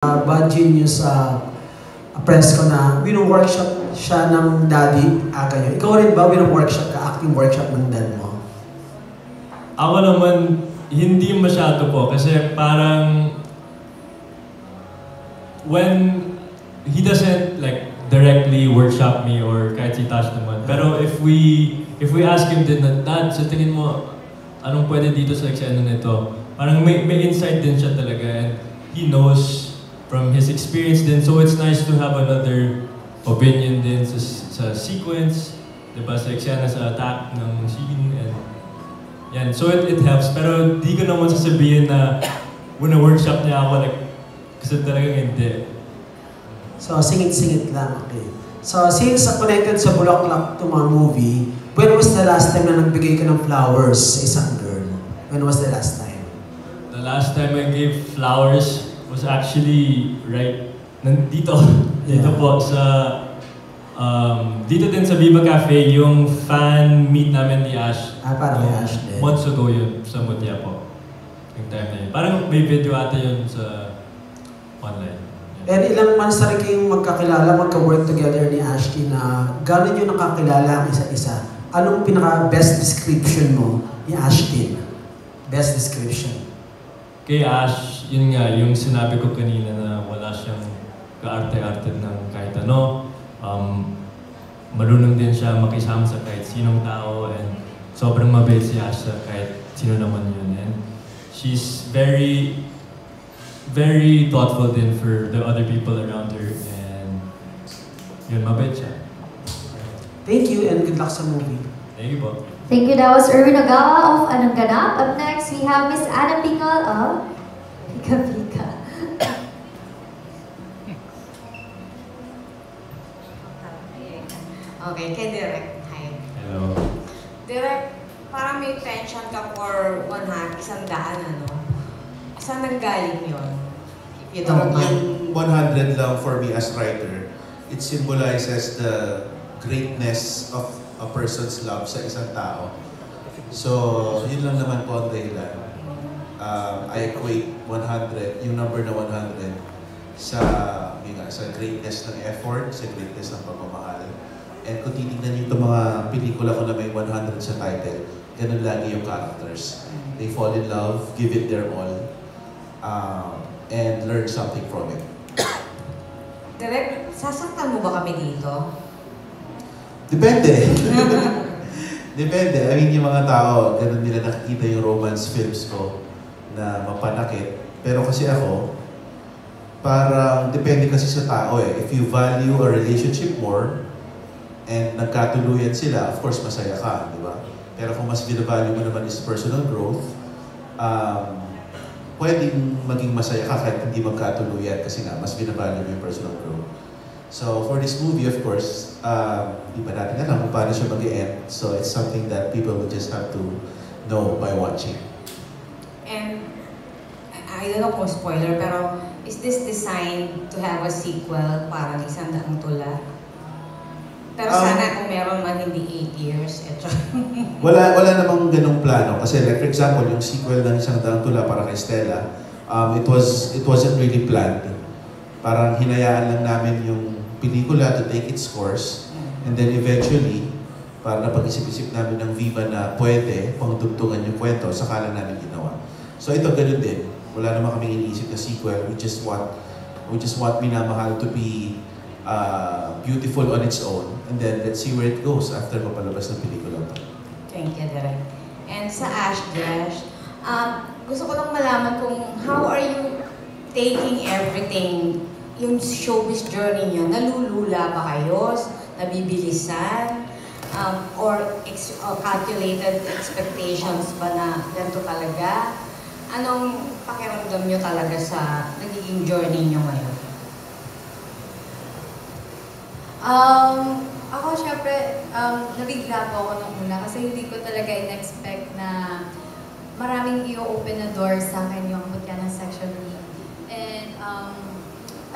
Bad Genius press ko na wino-workshop siya ng daddy, ganyan. Ikaw rin ba wino-workshop ka, acting workshop ng dad mo? Ako naman, hindi masyado po kasi parang when he doesn't like directly workshop me or kahit si Tash naman. Pero if we ask him din na, Dad, sa tingin mo, anong pwede dito sa eksena nito? Parang may insight din siya talaga and he knows from his experience din. So it's nice to have another opinion din sa sequence, diba? Sa eksena, sa attack ng scene and yan. So it helps. Pero di ko naman sasabihin na workshop niya ako like, kasi talagang hindi. So singit-singit lang, okay. So since connected sa Bulaklak to mga movie, when was the last time na nagbigay ka ng flowers sa isang girl? When was the last time? The last time I gave flowers was actually dito po sa dito din sa Viva Cafe, yung fan meet namin ni Ash. Parang ni Ash din. Months ago yun, sa Mutia po. Yung time na yun. Parang may video ata yun sa online. And ilang months na rin kayong magkakilala, magka-work together ni Ashki na gano'n yung nakakilala ang isa't isa? Anong pinaka-best description mo ni Ashkin? Best description? Kay Ash, yun nga, yung sinabi ko kanina na wala siyang kaarte-arte ng kahit ano. Marunong din siya makisama sa kahit sinong tao and sobrang mabait si Ash sa kahit sino naman yun. And she's very, very thoughtful din for the other people around her and yun, mabait siya. Thank you and good luck sa movie. Thank you po. Thank you. That was Erwin Ogawa of Anong Ganap. Up next, we have Miss Anna Pingal of Pika Pika. Okay, kay Direk. Hi. Hello. Direk, parang may pension ka for 100 ano? Saan nanggaling yun? You don't mind. Yung 100 lang for me as writer, it symbolizes the greatness of a person's love sa isang tao. So, yun lang naman po ang dahilan. I equate 100, yung number na 100, sa greatness ng effort, sa greatness ng pagmamahal. And kung titignan niyo itong mga pelikula ko na may 100 sa title, ganun lagi yung characters. They fall in love, give it their all, and learn something from it. Direk, sasaktan mo ba kami dito? Depende. Depende. I mean, yung mga tao, ganun nila nakikita yung romance films ko na mapanakit. Pero kasi ako, parang depende kasi sa tao eh. If you value a relationship more, and nagkatuluyan sila, of course, masaya ka, di ba? Pero kung mas binavalue mo naman is personal growth, pwedeng maging masaya ka kahit hindi magkatuluyan kasi nga, mas binavalue mo yung personal growth. So, for this movie, of course, di ba natin alam kung paano siya mag-e-end. So, it's something that people will just have to know by watching. And, I don't know kung spoiler, pero is this designed to have a sequel parang 100 tula? Pero sana kung meron man hindi 8 years, eto. wala namang ganong plano. Kasi like, for example, yung sequel ng 100 tula para kay Stella, it wasn't really planned. Parang hinayaan lang namin yung pelikula to take its course. And then eventually, parang napag-isip-isip namin ng Viva na pwede pangdugtungan yung kwento, saka lang namin ginawa. So ito, ganun din. Wala naman kaming iniisip na sequel. We just want Minamahal to be beautiful on its own. And then let's see where it goes after mapalabas ng pelikula to. Thank you, Direk. And sa Ash Dash, gusto ko lang malaman kung how are you taking everything, yung showbiz journey niyo, nalulula ba kayo? Nabibilisan? Or calculated expectations ba na ganito talaga? Anong pakiramdam niyo talaga sa nagiging journey niyo ngayon? Ako syempre, nabigla po ako nung una kasi hindi ko talaga in-expect na maraming i-open na door sa akin yung Mutya ng Section E. And,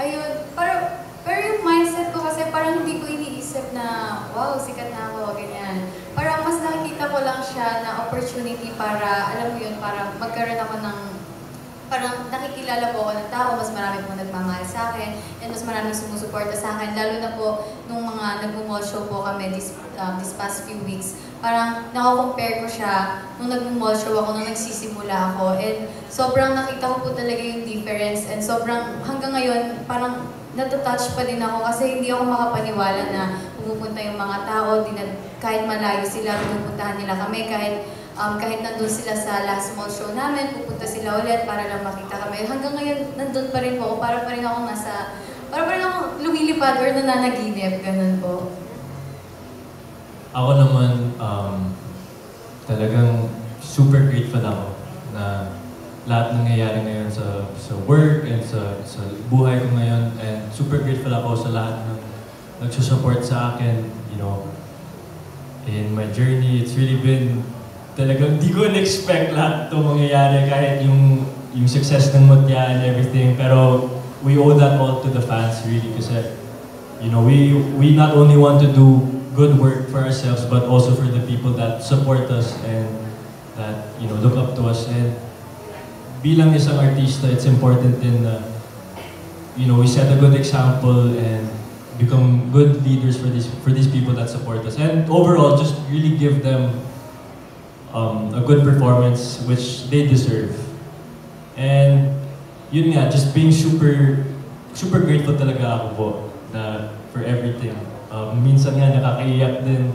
ayun, pero yung mindset ko kasi parang hindi ko iniisip na, wow, sikat na ako, ganyan. Parang mas nakikita ko lang siya na opportunity para, alam mo yun, para magkaroon ako ng parang nakikilala po ako ng tao, mas marami pong nagmamahal sa akin, and mas maraming sumusuporta sa akin. Lalo na po nung mga nag-mall show po kami this past few weeks. Parang nako-compare ko siya nung nag-mall show ako, nung nagsisimula ako. And sobrang nakita ko po talaga yung difference. And sobrang hanggang ngayon, parang natouch pa din ako kasi hindi ako makapaniwala na pumupunta yung mga tao, kahit malayo sila, pinupuntahan nila kami, kahit nandun sila sa last mall show namin, pupunta sila ulit para lang makita kami. Hanggang ngayon, nandun pa rin po ako. Para pa rin ako lumilipad or nananaginip. Ganun po. Ako naman, talagang super grateful ako na lahat nangyayari ngayon sa work and sa buhay ko ngayon. And super grateful ako sa lahat ng nagsusupport sa akin, you know, in my journey. It's really been talagang di ko in-expect lahat ito mangyayari, kahit yung success ng Mutya and everything. Pero we owe that all to the fans really, kasi you know, we not only want to do good work for ourselves but also for the people that support us and that, you know, look up to us. And bilang isang artista, it's important din na, you know, we set a good example and become good leaders for these people that support us. And overall, just really give them a good performance which they deserve. And yun nga, just being super grateful talaga ako po na for everything. Minsan nga nakakaiyak din,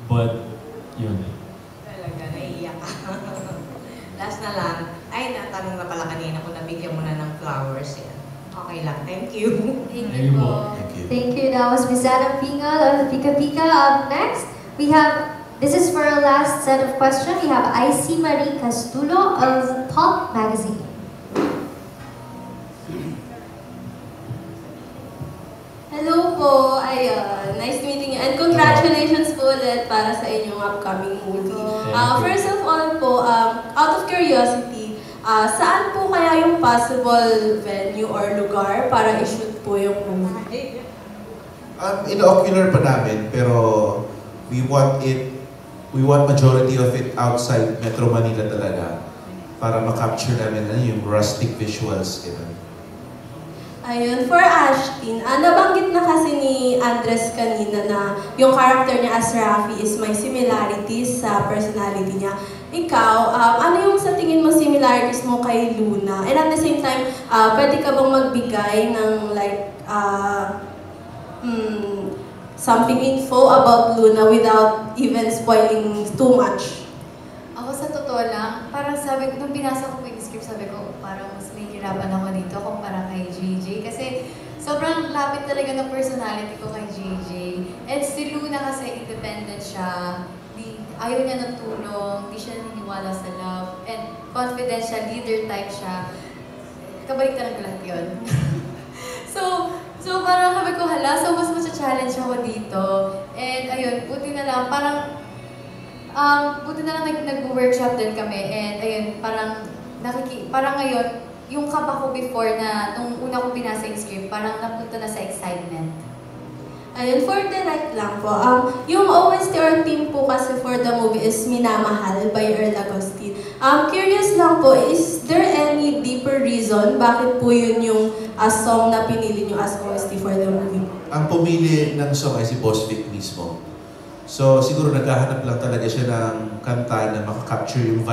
but yun. Talaga, naiiyak ka. Last na lang, ay natanong na pala kanina kung nabigyan mo na ng flowers yan. Okay lang, thank you. Thank Thank you you po. po. Thank you. Thank you. That was Miss Adam Pingal of Pika Pika. Up next, we have, this is for our last set of questions. We have IC Marie Castulo of Pop Magazine. Hello po, nice meeting you, and congratulations po ulit para sa inyong upcoming movie. Thank you. First of all po, out of curiosity, saan po kaya yung possible venue or lugar para i-shoot po yung movie? Ino-ocular pa namin, pero we want majority of it outside Metro Manila talaga para ma-capture namin yung rustic visuals. Ganun. Ayun, for Ashtin, nabanggit na kasi ni Andres kanina na yung character niya as Rafi is may similarities sa personality niya. Ikaw, ano yung sa tingin mo similarities mo kay Luna? And at the same time, pwede ka bang magbigay ng like, something info about Luna without even spoiling too much? Ako sa totoo lang, parang sabi ko, nung binasa ko yung script, sabi ko, parang mas may hirapan ako dito kumpara kay JJ. Kasi sobrang lapit talaga ng personality ko kay JJ. And si Luna kasi independent siya, ayaw niya ng tulong, di siya naniniwala sa love, and confident siya, leader type siya. Kabaliktaran ko lahat yun. So parang sabi ko, hala, so mas challenge ako dito. And ayun, buti na lang, parang nag-workshop din kami. And ayun, parang ngayon, yung kaba ko before na, nung una ko binasa yung script, parang napunta na sa excitement. Ayun, for direct lang po. Yung OST or theme po kasi for the movie is Minamahal by Earl Agustin. Curious lang po, is there any deeper reason bakit po yun yung song na pinili nyo as OST for the movie? Ang pumili ng song ay si Boss Vic mismo. So siguro naghahanap lang talaga siya ng kanta na makakapture yung